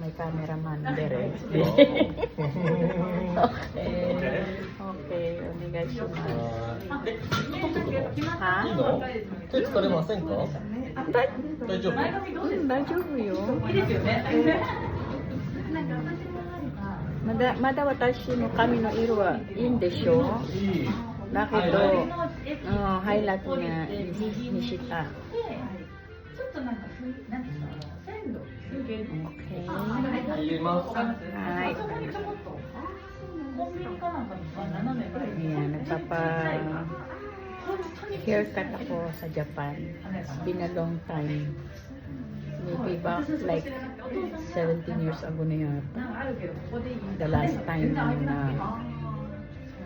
May cameraman dire. Okay, onegaishimasu. Ha? 手疲れませんか？大丈夫？大丈夫よ。まだ私の髪の色はいいんでしょう。だけど、ハイライトにした。Okay. 入れます。Hi. Ayan, nagpapa-haircut ako sa Japan. Been a long time. Maybe back like 17 years ago na yata. The last time na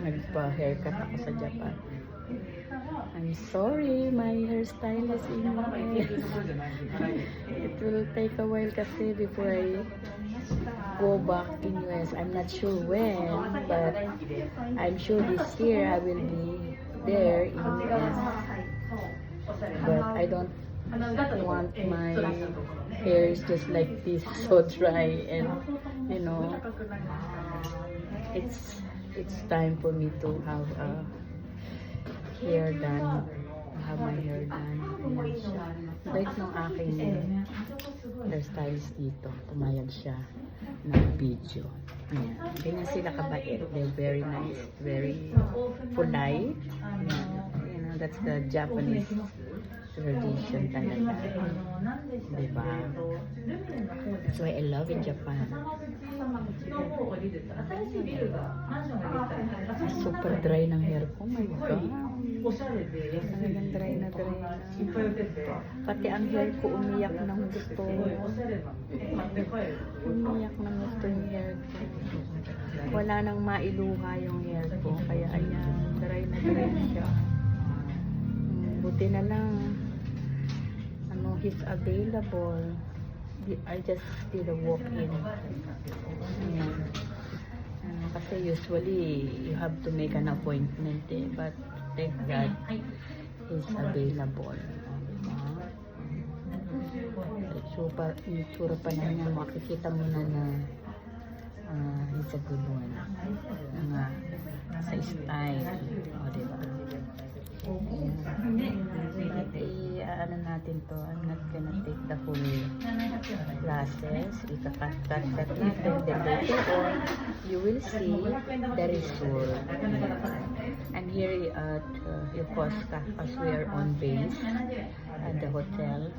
nagpa-haircut ako sa Japan. I'm sorry, my hairstyle is in It will take a while kasi before I go back in US. I'm not sure when, but I'm sure this year I will be there in US. But I don't want my hair is just like this, so dry, and you know, it's time for me to have a hair done. Have my hair done. Like nung aking hairstylist dito, pumayag siya ng video. Ayan. Ganyan sila kabait. They're very nice, very polite. You know, that's the Japanese tradition talaga. Diba? That's why I love in Japan. Super dry ng hair ko. My God. Talagang dry na dry na. Pati ang hair ko umiyak ng gusto. Umiyak ng gusto yung hair ko. Wala nang mailuha yung hair ko. Kaya ayan, dry na siya. Buti na lang. He's available. I just did a walk-in. Ayan. Kasi usually you have to make an appointment but thank God he's available. Yung tsura pa na niya, makikita mo na he's a good one. Sa style. O, diba? Ano natin to, I'm not gonna take the whole process. Ika-cut it, and then later on you will see the result. And here at Yokosuka, as we are on base at the hotel,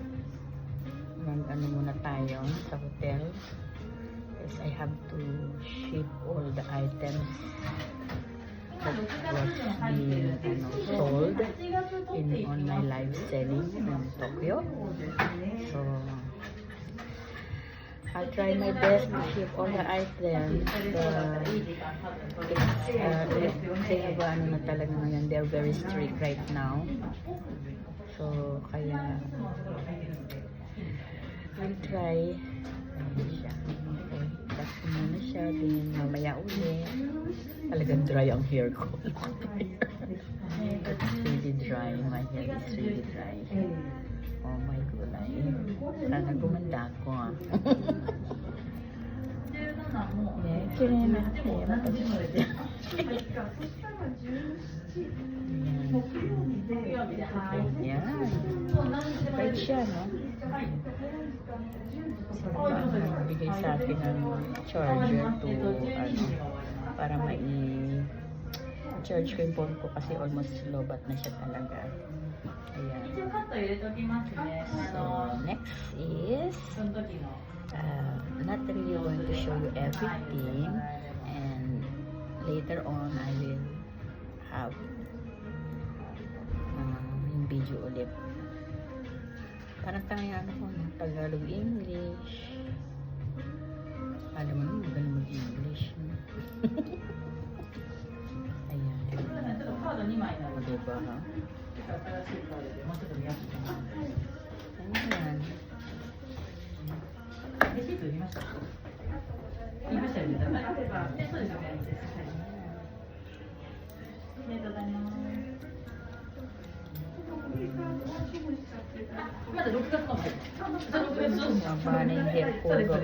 ano muna tayo sa hotel, is I have to ship all the items that was being sold on my live selling in Tokyo. So I'll try my best to ship all the items. Ano na talaga ngayon, they're very strict right now. So kaya I'll try. Okay, tapos muna siya, din mamaya uli. Talagang dry ang hair ko. It's really dry. My hair is really dry. Oh my gulay. Sana gumanda ako ah. Kaya na hair. Yan. Bait siya, no? Bigay sa akin ng charger to para charge ko yung phone ko kasi almost lobat na siya talaga. Ayan. So next is not really going to show you everything, and later on I will have yung video ulit. Parang tayo ko Tagalog English. Alam mo naman magaling mag-English. Ayan. O diba ha? Ayan. Maba na yung hair color ko.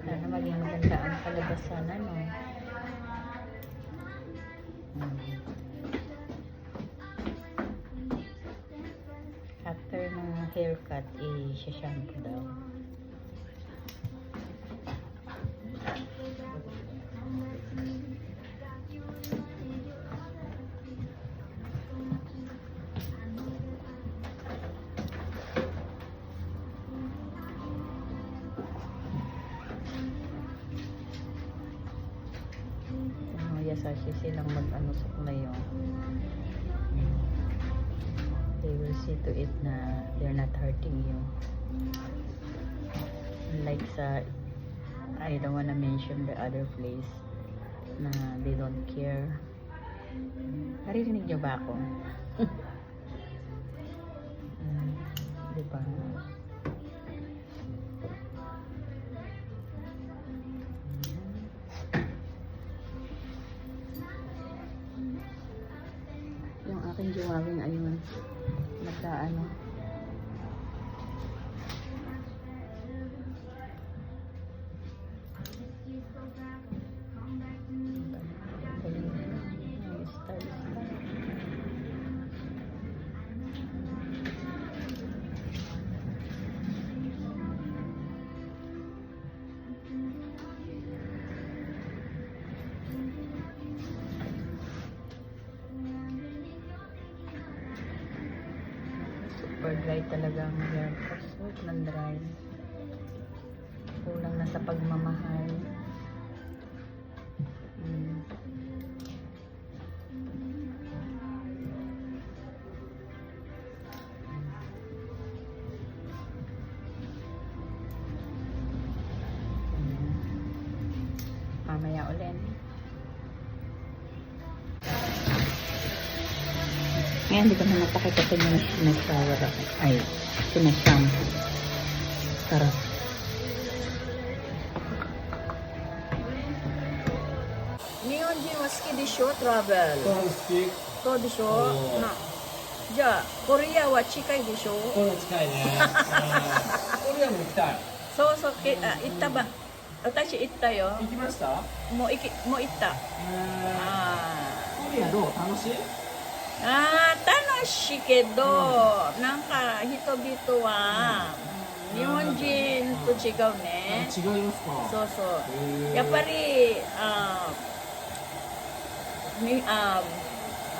Sana maging maganda ang kalabasan, ano. After ng haircut, i-shampoo daw. Yasashi silang mag-ano sa kumayo. They will see to it na they're not hurting you. Unlike sa, I don't wanna mention the other place na they don't care. Narinig niyo ba ako? Diba? Yung aking jiwawing ayun, nagkaano. Super dry talaga ang hair ko. Super dry. Kulang na sa pagmamahal. Mamaya ulit. Ngayon, hindi ko na napakita sa inyo na sinashower ako. Ay, sinashampoo. Tara. Nihonjin wa suki desho, travel? 好き。そうでしょおーな。じゃあ、コリアは近いでしょこれ近いね。コリアも行きたい。そうそう、行ったば。私行ったよ。行きました？もう行った。コリアどう？楽しい？楽しいけど、なんか人々は、日本人と違うね。違いますか？そうそう。へーやっぱり、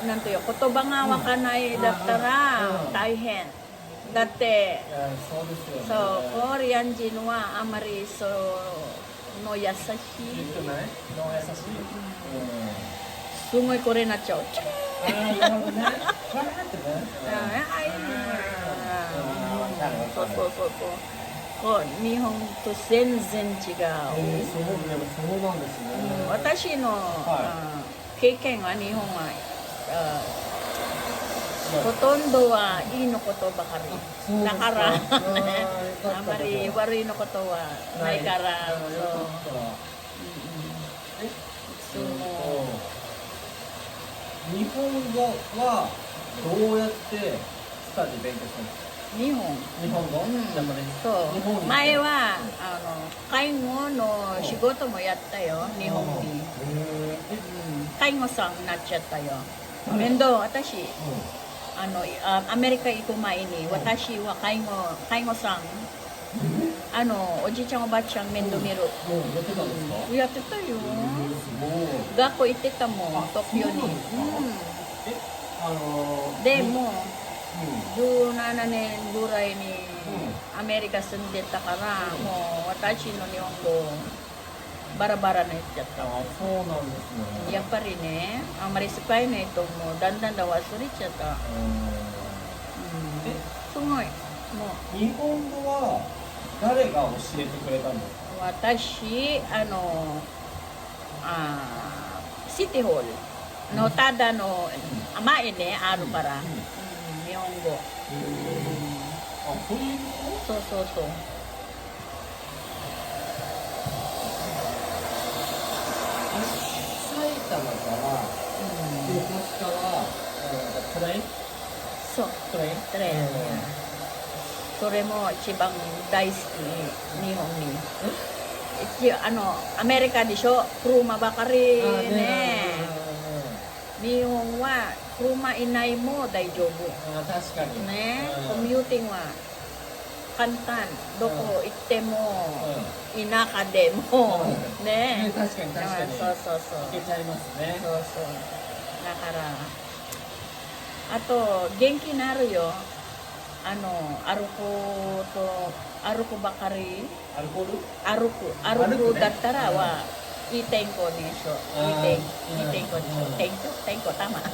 なんという言葉がわかんないだったら大変。だって、そうですよね。そう、コリアン人はあまりそうの優しい。言ってない？の優しい。すごいこれになっちゃう。なるほどね。これだってね。そうそうそう。こう日本と全然違う。そうなんですね。私の、経験は日本は、ほとんどはいいのことばかり。だからあまり悪いのことはないから。日本語はどうやってスタディ勉強したんですか？日本語？そう。前は介護の仕事もやったよ、日本に。介護さんになっちゃったよ。面倒、私、アメリカ行く前に、私は介護さん、おじいちゃんおばあちゃん面倒見る。やってたよ。学校行ってたもん、東京に。でも17年ぐらいにアメリカ住んでたから、もう私の日本語バラバラになっちゃった。そうなんですね。やっぱりね、あんまり使えないともうだんだん忘れちゃった。すごい。もう日本語は誰が教えてくれたんですか？私、シティホールのただの前ね、あるから、日本語。そういうこそうそうそう。と？から、でも確かは、トレインそう、トレイントレイン。それも一番大好き、日本に。アメリカでしょ、車ばかりね。日本は車いないも大丈夫。確かに。ね、コミューティングは簡単。どこ行っても、田舎でも、ね。確かに確かに。そうそうそう。いけちゃいますね。そうそう。だから、あと、元気になるよ。歩くばかり。アルコール歩くだったらは、いい天候でしょ。いい天候でしょ。天候たま。そ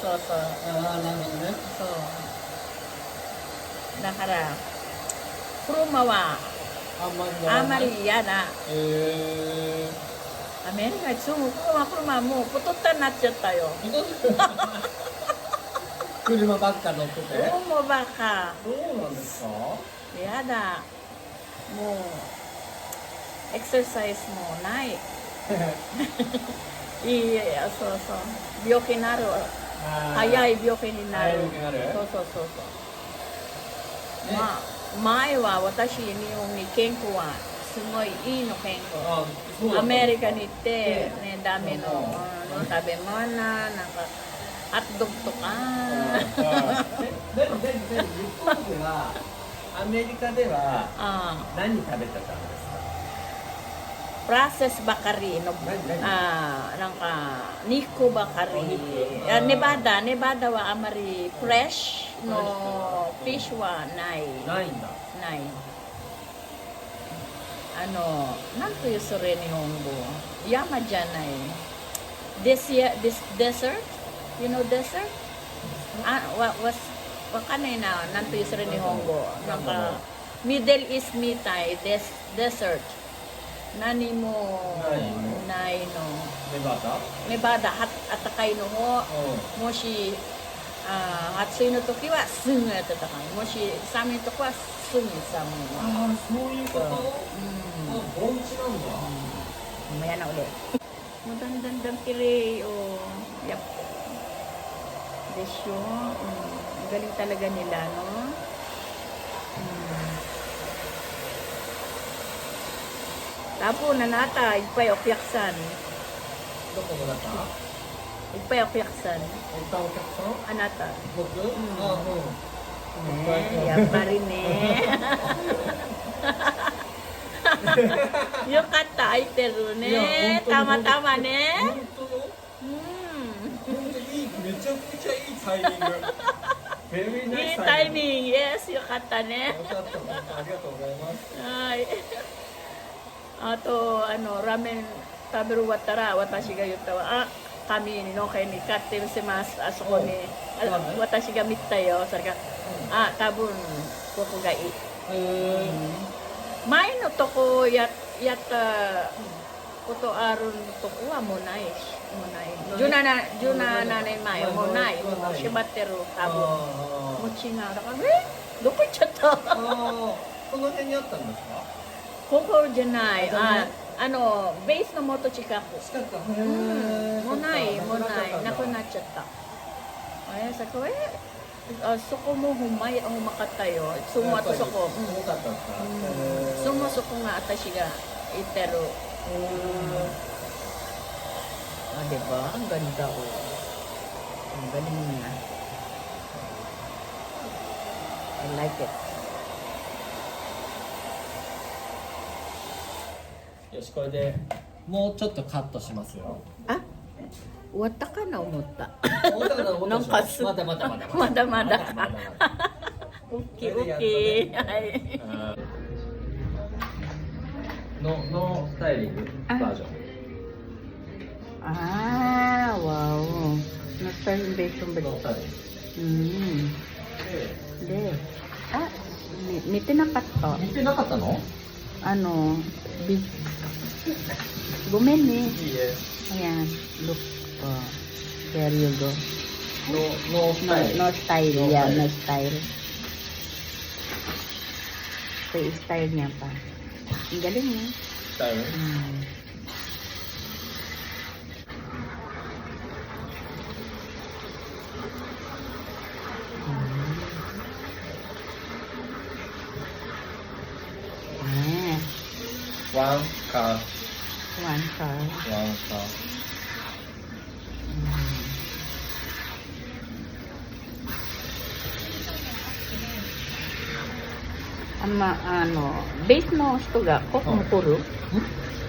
うそう。なるほどね。そう。だから、車はあんまり嫌だ。アメリカに住む車もうポトッタになっちゃったよ。車ばっか乗ってて。車ばっか。そうなんですか？やだ。もう、エクササイズもない。そうそう。病気になる。早い病気になる。そうそうそうそう。まあ、前は私、日本に健康はすごいいいの健康。アメリカに行って、ね、ダメの食べ物、なんか、ハットドッグとか。でも、日本では、アメリカでは何食べてたんですか？プロセスばかりの、なんか、肉ばかり。ネバダはあまりフレッシュのフィッシュはない。ないんだ。ない。なんというそれ日本語。山じゃない。desert? You know desert? わかんないな。なんというそれ日本語。なんか、Middle East みたい。desert。何もないの。ネバダ、あったかいのも、もし、暑いの時はすぐ暖かい。もし寒い時はすぐ寒い。ああ、そういうこと？盆地なんだ。Mamaya na ulit. Magandang pili o yap. Desyo. Galing talaga nila, no? Tapo na nata, igpay okyaksan. どこの中igpay okyaksan. いっぱいお客さん Anata. 僕ねやっぱりね。よかった、空いてるね。たまたまね。本当よ。本当いい、めちゃくちゃいいタイミング。いいタイミング、yes、よかったね。よかった、ありがとうございます。はい。あと、ラーメン食べる終わったら、私が言ったわ。kami no kay ni Captain Simas aso ko ni watashi ga mitta yoそれが多分ここがいい前のとこやったことあるとこはもうないしもうない17年前もうないもう閉まってる多分もう違うだからどこ行っちゃったこの辺にあったんですかここじゃないベースのもっと近くもうないなくなっちゃったさこそこもほんまかったよそこそこそこが私が行ってるdiba? Ang ganda ang galing niya I like itよし、これでもうちょっとカットしますよ。終わったかな思った。なんかまだまだ。オッケー。はい。ノースタイリングバージョン。wow. No styling version ba? No styling. De. 見てなかった。見てなかったの？ごめんね。いいえ。Ayan, look. There you go. No style. No style. Yeah, no style. Ito yung style niya pa. Ang galing niya. Style? One car. One car. One car. Base no人がここも来る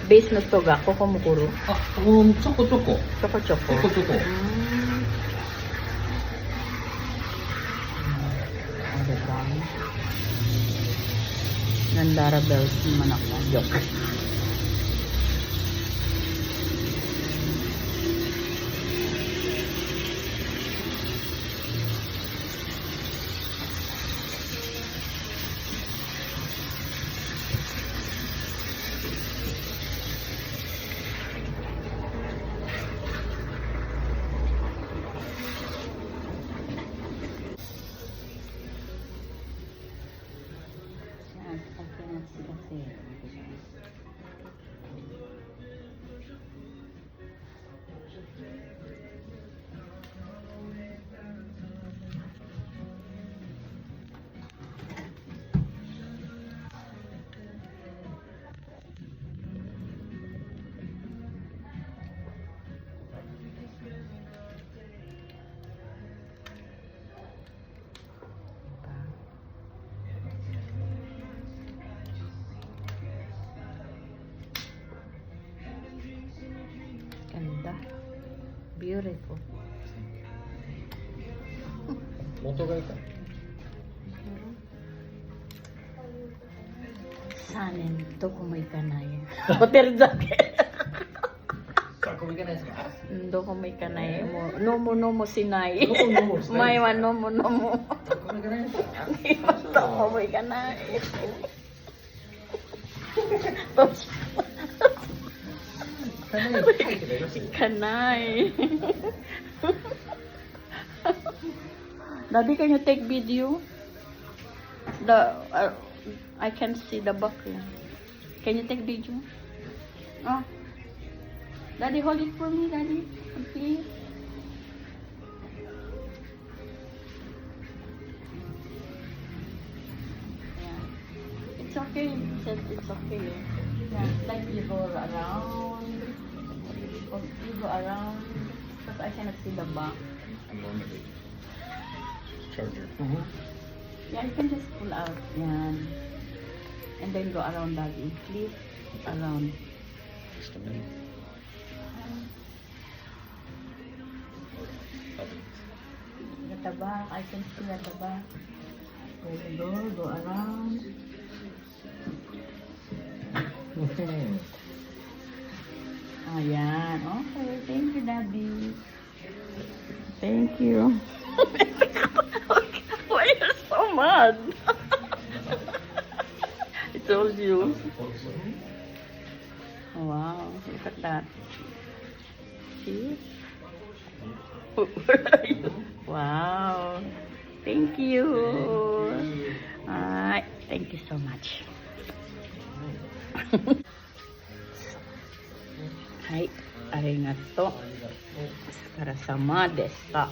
ベースの人がここも来るあ、ちょこちょこ。ちょこちょこ。ちょこちょこ。Ano ba? Nandara bells naman ako. Joke. Ganda. Beautiful. 元がいいか。Sanin, do ko may kanay. Hotel jacket. あ、これいけないですか。Do ko may kanay mo. No mo sinay. No mo sinay. May wa no mo. これいけないですか。 Do ko may kanay. Kanay. Daddy, can you take video? I can see the back. Can you take video? Oh. Daddy, hold it for me, Daddy. Please. Yeah. It's okay. He said it's okay. Yeah, like you go around. You go around. Because I cannot see the back. Charger. Yeah, you can just pull out. Yan. And then go around, Daddy. Flip around. Just a minute. At the back, I can see at the back. Go around. Ayan. Okay, thank you, Daddy. Thank you. Why are you so mad? I told you. Wow, look at that. See? Where are you? Wow. Thank you. Thank you so much. はい、ありがとう。お疲れ様でした。